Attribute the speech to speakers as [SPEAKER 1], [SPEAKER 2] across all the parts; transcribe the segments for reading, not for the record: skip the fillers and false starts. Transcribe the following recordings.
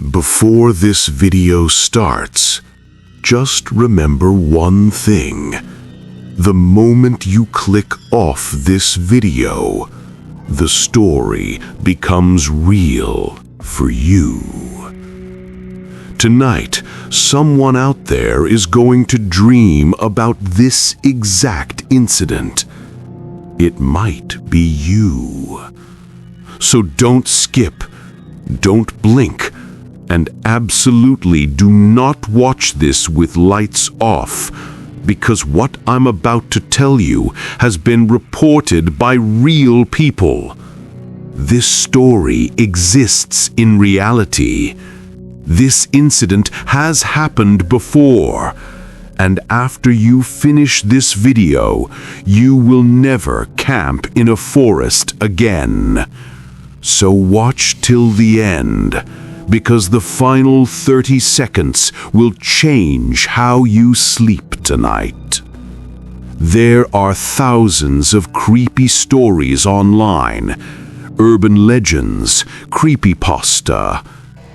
[SPEAKER 1] Before this video starts, just remember one thing. The moment you click off this video, the story becomes real for you. Tonight, someone out there is going to dream about this exact incident. It might be you. So don't skip, don't blink, and absolutely do not watch this with lights off, because what I'm about to tell you has been reported by real people. This story exists in reality. This incident has happened before, and after you finish this video, you will never camp in a forest again. So watch till the end, because the final 30 seconds will change how you sleep tonight. There are thousands of creepy stories online, urban legends, creepypasta,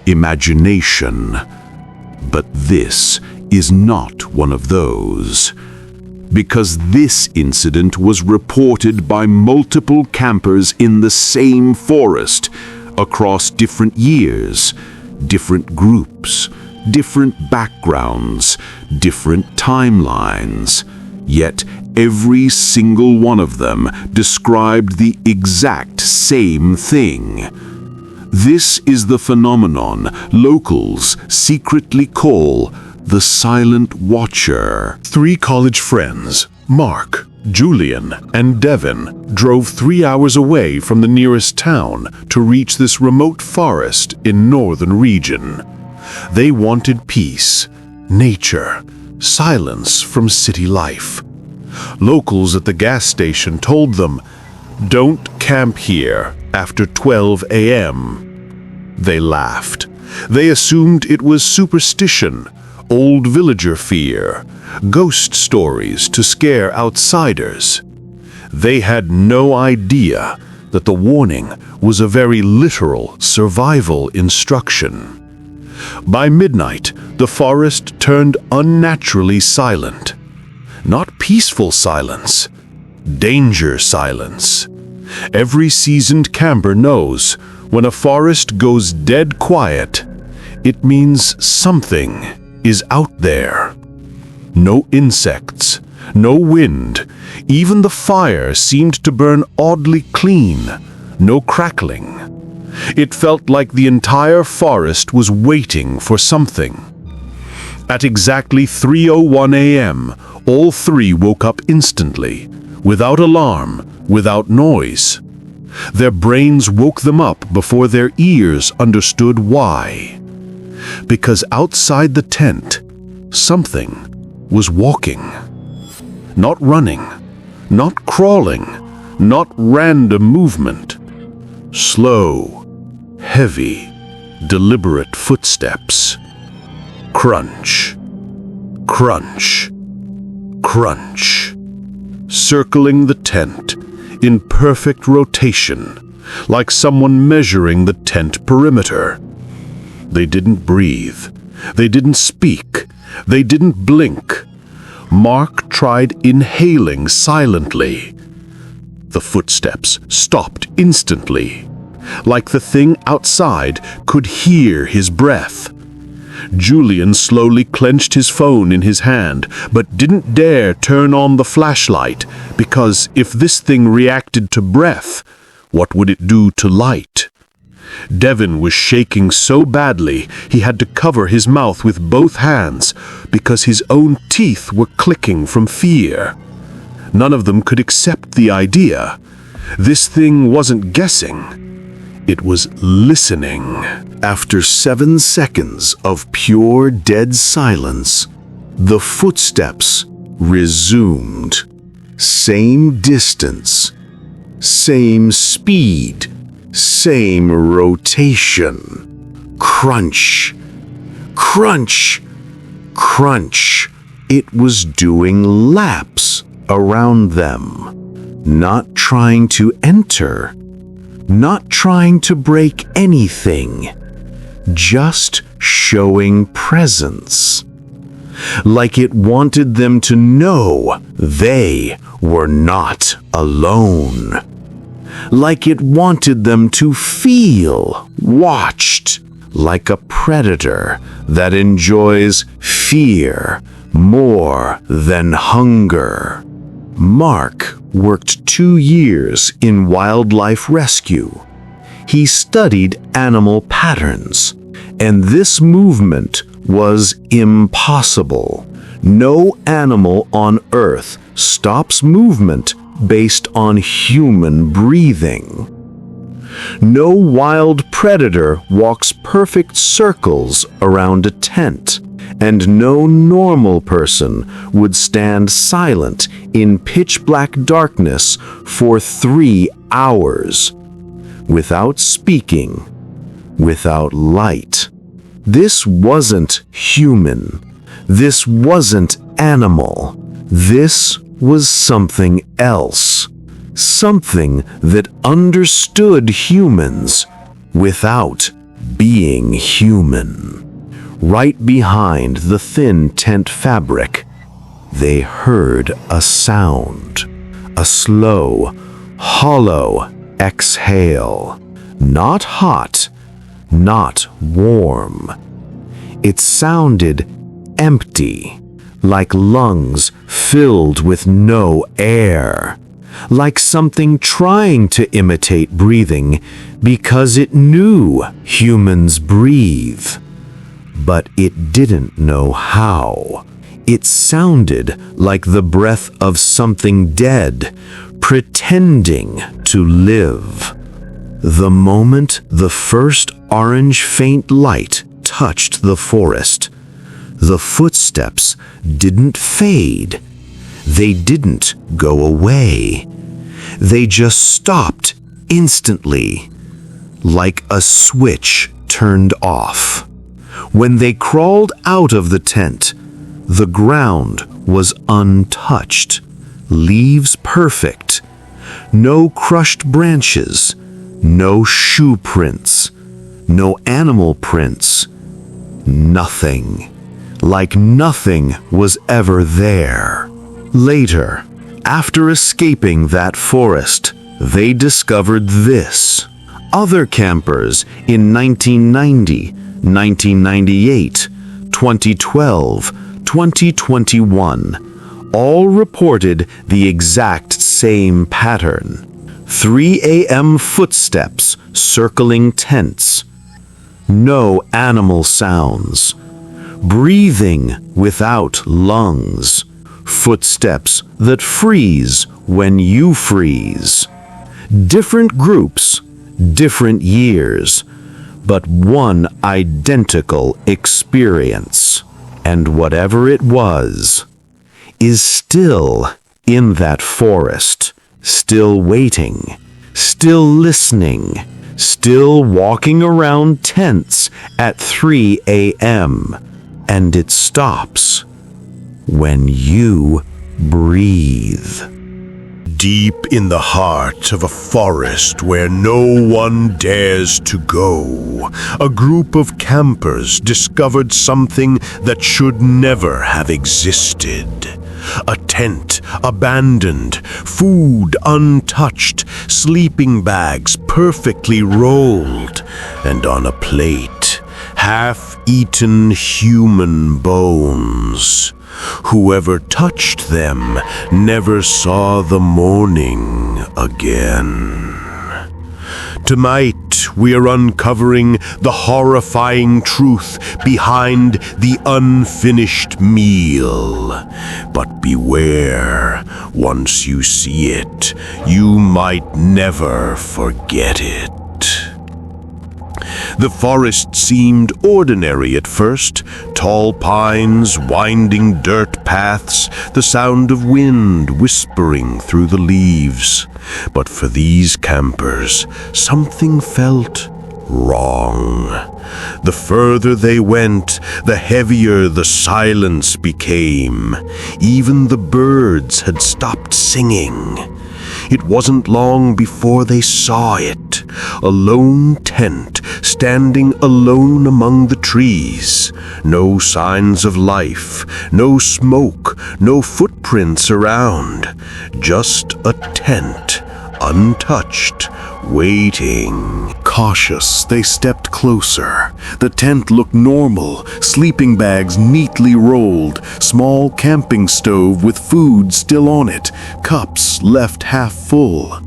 [SPEAKER 1] imagination. But this is not one of those. Because this incident was reported by multiple campers in the same forest, across different years, different groups, different backgrounds, different timelines. Yet every single one of them described the exact same thing. This is the phenomenon locals secretly call the Silent Watcher. 3 college friends, Mark, Julian, and Devin, drove 3 hours away from the nearest town to reach this remote forest in northern region. They wanted peace, nature, silence from city life. Locals at the gas station told them, "Don't camp here after 12 a.m. They laughed. They assumed it was superstition, old villager fear, ghost stories to scare outsiders. They had no idea that the warning was a very literal survival instruction. By midnight, the forest turned unnaturally silent. Not peaceful silence, danger silence. Every seasoned camper knows when a forest goes dead quiet, it means something is out there. No insects, no wind, even the fire seemed to burn oddly clean, no crackling. It felt like the entire forest was waiting for something. At exactly 3:01 a.m., all 3 woke up instantly, without alarm, without noise. Their brains woke them up before their ears understood why. Because outside the tent, something was walking. Not running, not crawling, not random movement. Slow, heavy, deliberate footsteps. Crunch, crunch, crunch. Circling the tent in perfect rotation, like someone measuring the tent perimeter. They didn't breathe. They didn't speak. They didn't blink. Mark tried inhaling silently. The footsteps stopped instantly, like the thing outside could hear his breath. Julian slowly clenched his phone in his hand, but didn't dare turn on the flashlight, because if this thing reacted to breath, what would it do to light? Devin was shaking so badly he had to cover his mouth with both hands because his own teeth were clicking from fear. None of them could accept the idea. This thing wasn't guessing. It was listening. After 7 seconds of pure dead silence, the footsteps resumed. Same distance, same speed, same rotation. Crunch, crunch, crunch. It was doing laps around them, not trying to enter, not trying to break anything, just showing presence. Like it wanted them to know they were not alone. Like it wanted them to feel watched, like a predator that enjoys fear more than hunger. Mark worked 2 years in wildlife rescue. He studied animal patterns, and this movement was impossible. No animal on Earth stops movement based on human breathing. No wild predator walks perfect circles around a tent, and no normal person would stand silent in pitch-black darkness for 3 hours, without speaking, without light. This wasn't human. This wasn't animal. This was something else. Something that understood humans without being human. Right behind the thin tent fabric, they heard a sound. A slow, hollow exhale. Not hot, not warm. It sounded empty, like lungs filled with no air, like something trying to imitate breathing because it knew humans breathe. But it didn't know how. It sounded like the breath of something dead, pretending to live. The moment the first orange faint light touched the forest, the footsteps didn't fade. They didn't go away. They just stopped instantly, like a switch turned off. When they crawled out of the tent, the ground was untouched, leaves perfect, no crushed branches, no shoe prints, no animal prints, nothing. Like nothing was ever there. Later, after escaping that forest, they discovered this. Other campers in 1990, 1998, 2012, 2021 all reported the exact same pattern. 3 a.m. footsteps circling tents. No animal sounds. Breathing without lungs. Footsteps that freeze when you freeze. Different groups, different years, but one identical experience. And whatever it was, is still in that forest, still waiting, still listening, still walking around tents at 3 a.m. And it stops when you breathe.
[SPEAKER 2] Deep in the heart of a forest where no one dares to go, a group of campers discovered something that should never have existed. A tent abandoned, food untouched, sleeping bags perfectly rolled, and on a plate, half-eaten human bones. Whoever touched them never saw the morning again. Tonight, we are uncovering the horrifying truth behind the unfinished meal. But beware, once you see it, you might never forget it. The forest seemed ordinary at first. Tall pines, winding dirt paths, the sound of wind whispering through the leaves. But for these campers, something felt wrong. The further they went, the heavier the silence became. Even the birds had stopped singing. It wasn't long before they saw it, a lone tent standing alone among the trees. No signs of life, no smoke, no footprints around. Just a tent, untouched, waiting.
[SPEAKER 1] Cautious, they stepped closer. The tent looked normal, sleeping bags neatly rolled, small camping stove with food still on it, cups left half full.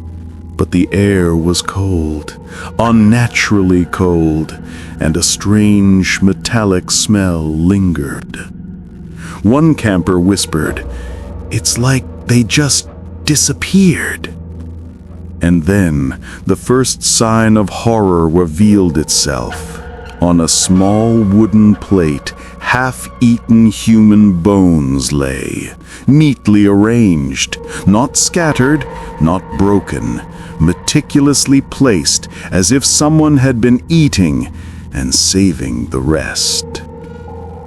[SPEAKER 1] But the air was cold, unnaturally cold, and a strange metallic smell lingered. One camper whispered, "It's like they just disappeared." And then the first sign of horror revealed itself. On a small wooden plate, half-eaten human bones lay, neatly arranged, not scattered, not broken, meticulously placed as if someone had been eating and saving the rest.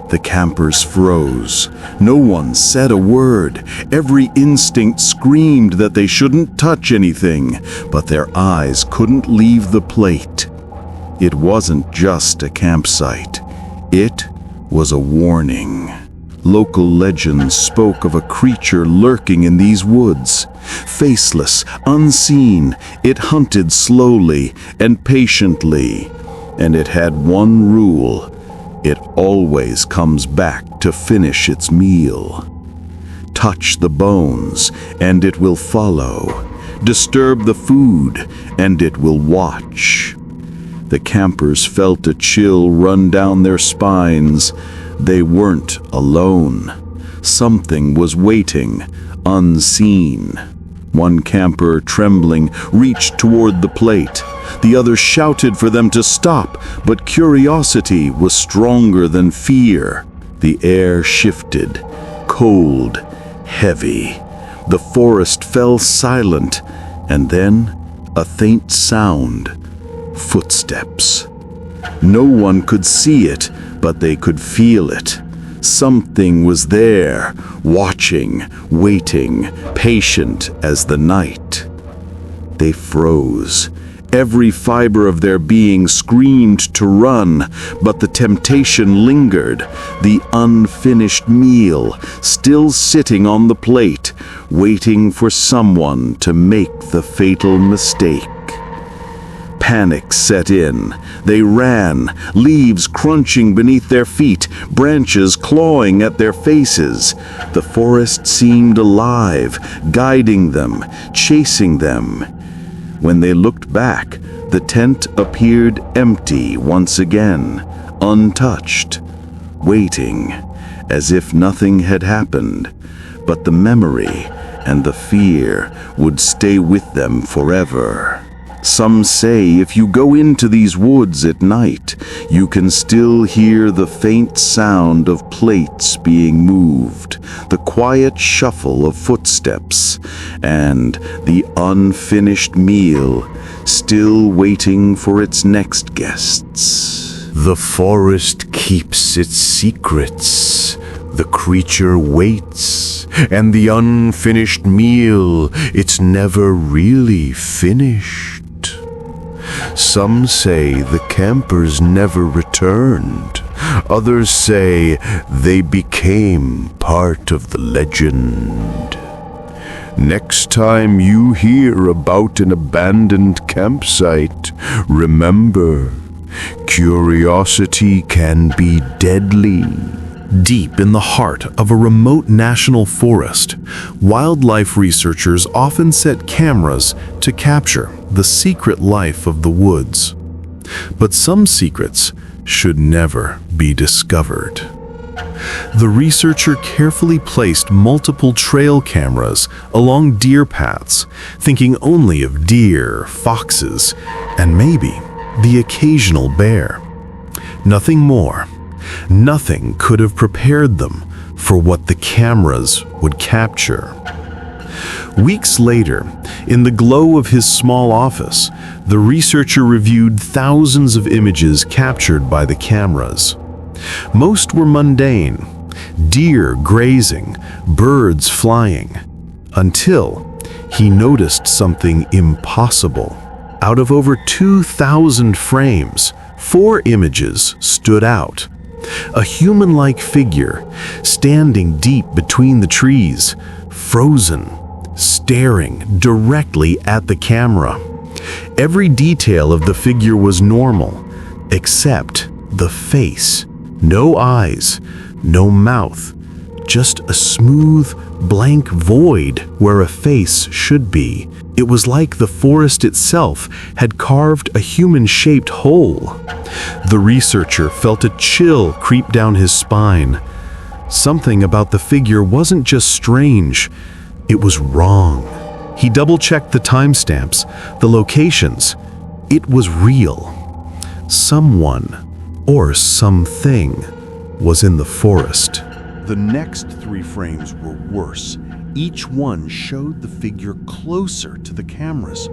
[SPEAKER 1] The campers froze. No one said a word. Every instinct screamed that they shouldn't touch anything, but their eyes couldn't leave the plate. It wasn't just a campsite. It was a warning. Local legends spoke of a creature lurking in these woods. Faceless, unseen, it hunted slowly and patiently. And it had one rule: it always comes back to finish its meal. Touch the bones, and it will follow. Disturb the food, and it will watch. The campers felt a chill run down their spines. They weren't alone. Something was waiting, unseen. One camper, trembling, reached toward the plate. The others shouted for them to stop, but curiosity was stronger than fear. The air shifted, cold, heavy. The forest fell silent, and then a faint sound. Footsteps. No one could see it, but they could feel it. Something was there, watching, waiting, patient as the night. They froze. Every fiber of their being screamed to run, but the temptation lingered. The unfinished meal, still sitting on the plate, waiting for someone to make the fatal mistake. Panic set in. They ran, leaves crunching beneath their feet, branches clawing at their faces. The forest seemed alive, guiding them, chasing them. When they looked back, the tent appeared empty once again, untouched, waiting, as if nothing had happened. But the memory and the fear would stay with them forever. Some say if you go into these woods at night, you can still hear the faint sound of plates being moved, the quiet shuffle of footsteps, and the unfinished meal still waiting for its next guests.
[SPEAKER 2] The forest keeps its secrets. The creature waits, and the unfinished meal, it's never really finished. Some say the campers never returned. Others say they became part of the legend. Next time you hear about an abandoned campsite, remember, curiosity can be deadly.
[SPEAKER 3] Deep in the heart of a remote national forest, wildlife researchers often set cameras to capture the secret life of the woods. But some secrets should never be discovered. The researcher carefully placed multiple trail cameras along deer paths, thinking only of deer, foxes, and maybe the occasional bear. Nothing more. Nothing could have prepared them for what the cameras would capture. Weeks later, in the glow of his small office, the researcher reviewed thousands of images captured by the cameras. Most were mundane, deer grazing, birds flying, until he noticed something impossible. Out of over 2,000 frames, 4 images stood out. A human-like figure standing deep between the trees, frozen, staring directly at the camera. Every detail of the figure was normal, except the face. No eyes, no mouth, just a smooth, blank void where a face should be. It was like the forest itself had carved a human-shaped hole. The researcher felt a chill creep down his spine. Something about the figure wasn't just strange, it was wrong. He double-checked the timestamps, the locations. It was real. Someone, or something, was in the forest.
[SPEAKER 1] The next 3 frames were worse. Each one showed the figure closer to the cameras,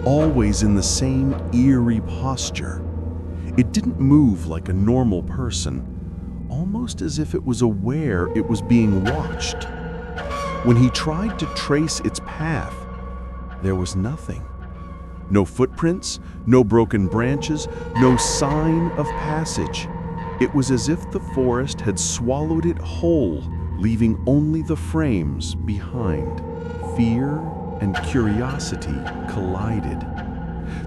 [SPEAKER 1] always in the same eerie posture. It didn't move like a normal person, almost as if it was aware it was being watched. When he tried to trace its path, there was nothing. No footprints, no broken branches, no sign of passage. It was as if the forest had swallowed it whole, leaving only the frames behind. Fear and curiosity collided.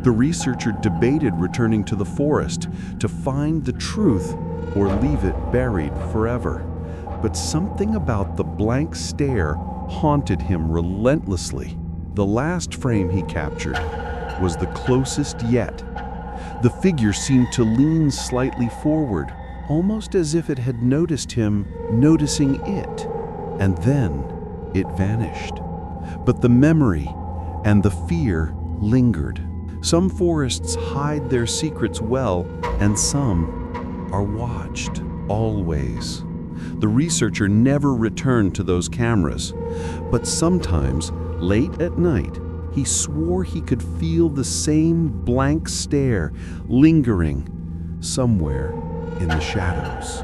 [SPEAKER 1] The researcher debated returning to the forest to find the truth or leave it buried forever. But something about the blank stare haunted him relentlessly. The last frame he captured was the closest yet. The figure seemed to lean slightly forward, almost as if it had noticed him noticing it. And then it vanished. But the memory and the fear lingered. Some forests hide their secrets well, and some are watched always. The researcher never returned to those cameras, but sometimes, late at night, he swore he could feel the same blank stare lingering somewhere in the shadows.